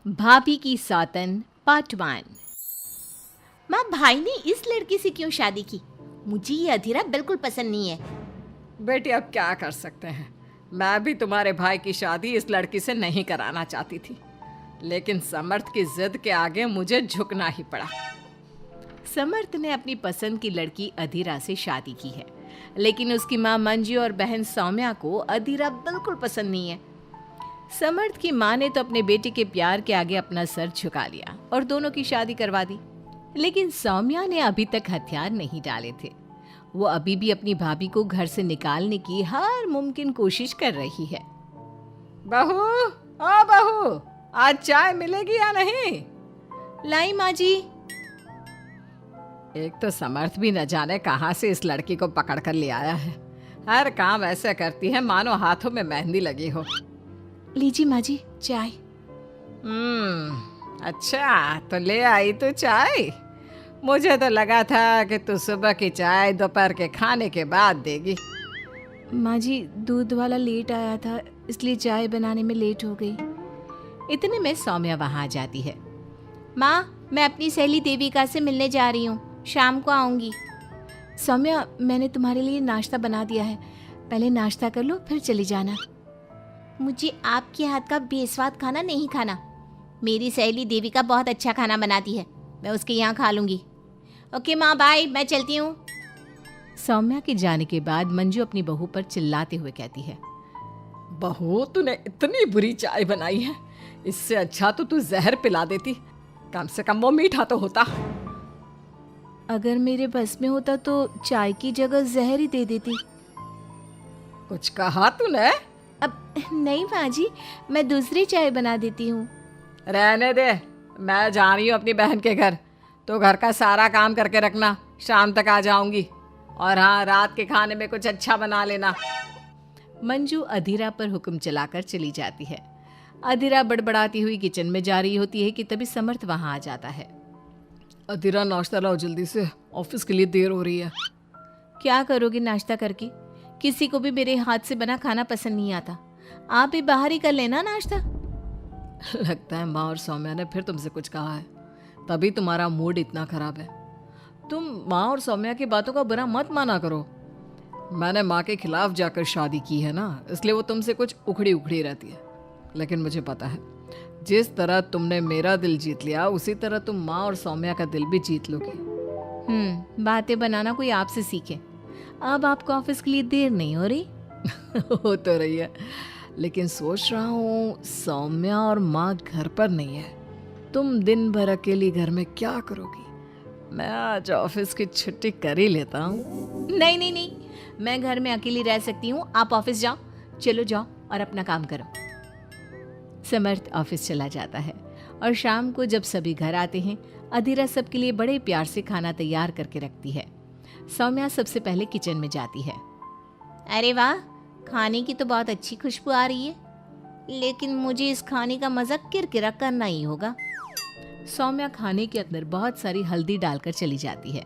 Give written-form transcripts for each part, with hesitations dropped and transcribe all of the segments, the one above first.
भाभी की सौतन पार्ट 1। माँ, भाई ने इस लड़की से क्यों शादी की? मुझे ये अधीरा बिल्कुल पसंद नहीं है। बेटी अब क्या कर सकते हैं, मैं भी तुम्हारे भाई की शादी इस लड़की से नहीं कराना चाहती थी, लेकिन समर्थ की जिद के आगे मुझे झुकना ही पड़ा। समर्थ ने अपनी पसंद की लड़की अधीरा से शादी की है, लेकिन उसकी माँ मंजू और बहन सौम्या को अधीरा बिल्कुल पसंद नहीं है। समर्थ की माँ ने तो अपने बेटे के प्यार के आगे अपना सर झुका लिया और दोनों की शादी करवा दी, लेकिन सौम्या ने अभी तक हथियार नहीं डाले थे। वो अभी भी अपनी भाभी को घर से निकालने की हर मुमकिन कोशिश कर रही है। बहू, ओ बहू, आज चाय मिलेगी या नहीं? लाई माँ जी। एक तो समर्थ भी न जाने कहाँ से इस लड़की को पकड़ कर ले आया है। हर काम ऐसे करती है मानो हाथों में मेहंदी लगी हो। लीजिए माँ जी चाय। अच्छा तो ले आई तू चाय। मुझे तो लगा था कि तू सुबह की चाय दोपहर के खाने के बाद देगी। माँ जी दूध वाला लेट आया था, इसलिए चाय बनाने में लेट हो गई। इतने में सौम्या वहाँ आ जाती है। माँ, मैं अपनी सहेली देविका से मिलने जा रही हूँ, शाम को आऊंगी। सौम्या, मैंने तुम्हारे लिए नाश्ता बना दिया है, पहले नाश्ता कर लो फिर चली जाना। मुझे आपके हाथ का बेस्वाद खाना नहीं खाना। मेरी सहेली देविका बहुत अच्छा खाना बनाती है, मैं उसके यहाँ खा लूंगी। ओके माँ, बाय, मैं चलती हूँ। सौम्या के जाने के बाद मंजू अपनी बहू पर चिल्लाते हुए कहती है, बहू तूने इतनी बुरी चाय बनाई है, इससे अच्छा तो तू जहर पिला देती, कम से कम वो मीठा तो होता। अगर मेरे बस में होता तो चाय की जगह जहर ही दे देती। कुछ कहा तूने? अब नहीं माँ जी, मैं दूसरी चाय बना देती हूँ। रहने दे, मैं जा रही हूँ अपनी बहन के घर, तो घर का सारा काम करके रखना, शाम तक आ जाऊंगी। और हाँ, रात के खाने में कुछ अच्छा बना लेना। मंजू अधीरा पर हुक्म चलाकर चली जाती है। अधीरा बड़बड़ाती हुई किचन में जा रही होती है कि तभी समर्थ वहां आ जाता है। अधीरा नाश्ता लाओ जल्दी से, ऑफिस के लिए देर हो रही है। क्या करोगे नाश्ता करके? किसी को भी मेरे हाथ से बना खाना पसंद नहीं आता, आप भी बाहर ही कर लेना नाश्ता। लगता है माँ और सौम्या ने फिर तुमसे कुछ कहा है, तभी तुम्हारा मूड इतना खराब है। तुम माँ और सौम्या की बातों का बुरा मत माना करो। मैंने माँ के खिलाफ जाकर शादी की है ना, इसलिए वो तुमसे कुछ उखड़ी उखड़ी रहती है। लेकिन मुझे पता है, जिस तरह तुमने मेरा दिल जीत लिया, उसी तरह तुम माँ और सौम्या का दिल भी जीत लोगी। बातें बनाना कोई आपसे सीखे। अब आपको ऑफिस के लिए देर नहीं हो रही? हो तो रही है, लेकिन सोच रहा हूँ सौम्या और माँ घर पर नहीं है, तुम दिन भर अकेली घर में क्या करोगी? मैं आज ऑफिस की छुट्टी कर ही लेता हूँ। नहीं नहीं नहीं, मैं घर में अकेली रह सकती हूँ, आप ऑफिस जाओ। चलो जाओ और अपना काम करो। समर्थ ऑफिस चला जाता है और शाम को जब सभी घर आते हैं, अधीरा सबके लिए बड़े प्यार से खाना तैयार करके रखती है। सौम्या सबसे पहले किचन में जाती है। अरे वाह, खाने की तो बहुत अच्छी खुशबू आ रही है, लेकिन मुझे इस खाने का मजा किरकिरा करना ही होगा। सौम्या खाने के अंदर बहुत सारी हल्दी डालकर चली जाती है।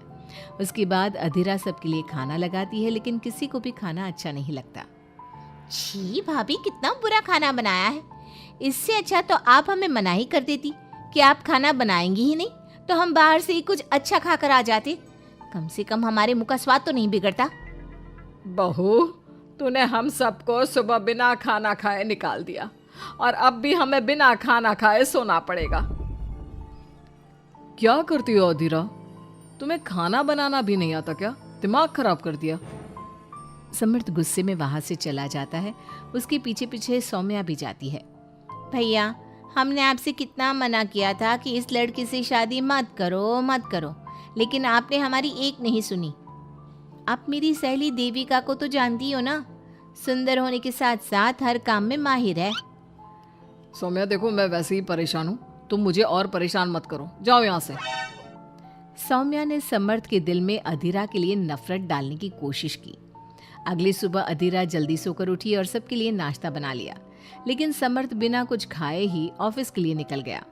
उसके बाद अधीरा सबके लिए खाना लगाती है, लेकिन किसी को भी खाना अच्छा नहीं लगता। छी भाभी, कितना बुरा खाना बनाया है। इससे अच्छा तो आप हमें मना ही कर देती कि आप खाना बनाएंगी ही नहीं, तो हम बाहर से ही कुछ अच्छा खाकर आ जाते। कम से कम हमारे मुंह का स्वाद तो नहीं बिगड़ता। बहू, तूने हम सबको सुबह बिना खाना खाए निकाल दिया, और अब भी हमें बिना खाना खाए सोना पड़ेगा। क्या करती हो अधीरा? तुम्हें खाना बनाना भी नहीं आता क्या? दिमाग खराब कर दिया। समर्थ गुस्से में वहां से चला जाता है। उसके पीछे पीछे सौम्या भी जाती है। भैया, हमने आपसे कितना मना किया था कि इस लड़की से शादी मत करो मत करो, लेकिन आपने हमारी एक नहीं सुनी। आप मेरी सहेली देविका को तो जानती हो ना, सुंदर होने के साथ साथ हर काम में माहिर है। सौम्या देखो, मैं वैसे ही परेशान हूँ, तुम मुझे और परेशान मत करो, जाओ यहाँ से। सौम्या ने समर्थ के दिल में अधीरा के लिए नफरत डालने की कोशिश की। अगली सुबह अधीरा जल्दी सोकर उठी और सबके लिए नाश्ता बना लिया, लेकिन समर्थ बिना कुछ खाए ही ऑफिस के लिए निकल गया।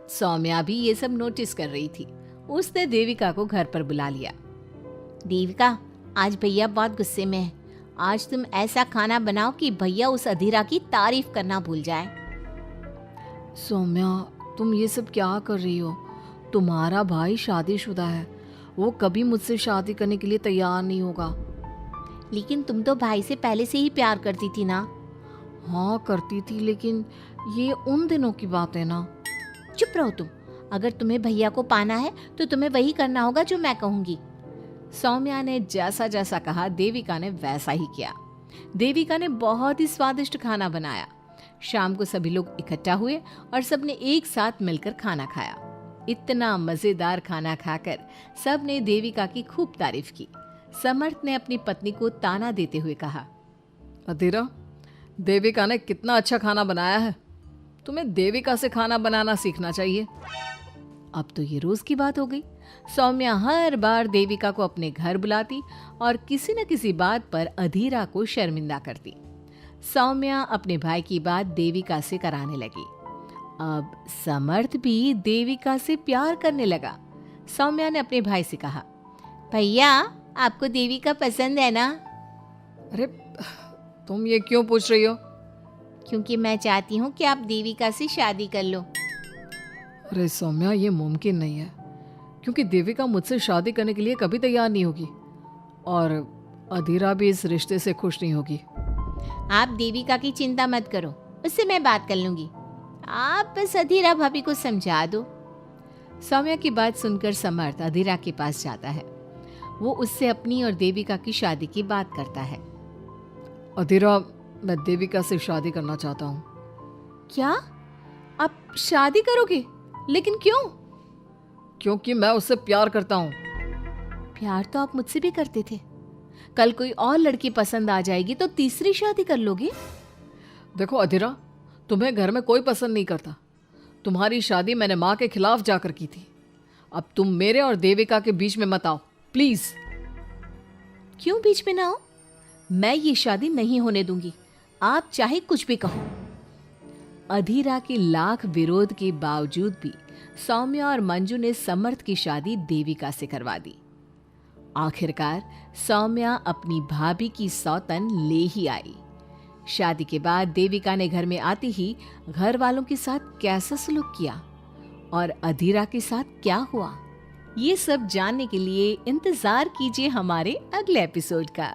सौम्या भी ये सब नोटिस कर रही थी। उसने देविका को घर पर बुला लिया। देविका, आज भैया बहुत गुस्से में है। आज तुम ऐसा खाना बनाओ कि भैया उस अधीरा की तारीफ करना भूल जाए। सौम्या, तुम ये सब क्या कर रही हो? तुम्हारा भाई शादीशुदा है, वो कभी मुझसे शादी करने के लिए तैयार नहीं होगा। लेकिन तुम तो भाई से पहले से ही प्यार करती थी ना। हाँ करती थी, लेकिन ये उन दिनों की बात है ना। चुप रहो तुम। अगर तुम्हें भैया को पाना है तो तुम्हें वही करना होगा जो मैं कहूंगी। सौम्या ने जैसा जैसा कहा देविका ने वैसा ही किया। देविका ने बहुत ही स्वादिष्ट खाना बनाया। शाम को सभी लोग इकट्ठा हुए और सबने एक साथ मिलकर खाना खाया। इतना मजेदार खाना खाकर सबने देविका की खूब तारीफ की। समर्थ ने अपनी पत्नी को ताना देते हुए कहा, अधीरा, देविका ने कितना अच्छा खाना बनाया है। तुम्हें देविका से खाना बनाना सीखना चाहिए। अब तो ये रोज की बात हो गई। सौम्या हर बार देविका को अपने घर बुलाती और किसी न किसी बात पर अधीरा को शर्मिंदा करती। सौम्या अपने भाई की बात देविका से कराने लगी। अब समर्थ भी देविका से प्यार करने लगा। सौम्या ने अपने भाई से कहा, भैया आपको देविका पसंद है ना? अरे तुम ये क्यों पूछ रही हो? क्योंकि मैं चाहती हूँ कि आप देविका से शादी कर लो। अरे सौम्या, ये मुमकिन नहीं है, क्योंकि देविका मुझसे शादी करने के लिए कभी तैयार नहीं होगी और अधीरा भी इस रिश्ते से खुश नहीं होगी। आप देविका की चिंता मत करो, उससे मैं बात कर लूंगी। आप बस अधीरा भाभी को समझा दो। सौम्या की बात सुनकर समर्थ अधीरा के पास जाता है। वो उससे अपनी और देविका की शादी की बात करता है। अधीरा, मैं देविका से शादी करना चाहता हूँ। क्या? आप शादी करोगे? लेकिन क्यों? क्योंकि मैं उससे प्यार करता हूँ। प्यार तो आप मुझसे भी करते थे। कल कोई और लड़की पसंद आ जाएगी तो तीसरी शादी कर लोगे? देखो अधीरा, तुम्हें घर में कोई पसंद नहीं करता। तुम्हारी शादी मैंने माँ के खिलाफ जाकर की थी। अब तुम मेरे और देविका के बीच में मत आओ, प्लीज। क्यों बीच में ना आओ? मैं ये शादी नहीं होने दूंगी, आप चाहे कुछ भी कहो। अधीरा के लाख विरोध के बावजूद भी सौम्या और मंजू ने समर्थ की शादी देविका से करवा दी। आखिरकार सौम्या अपनी भाभी की सौतन ले ही आई। शादी के बाद देविका ने घर में आते ही घर वालों के साथ कैसा सलूक किया और अधीरा के साथ क्या हुआ, ये सब जानने के लिए इंतजार कीजिए हमारे अगले एपिसोड का।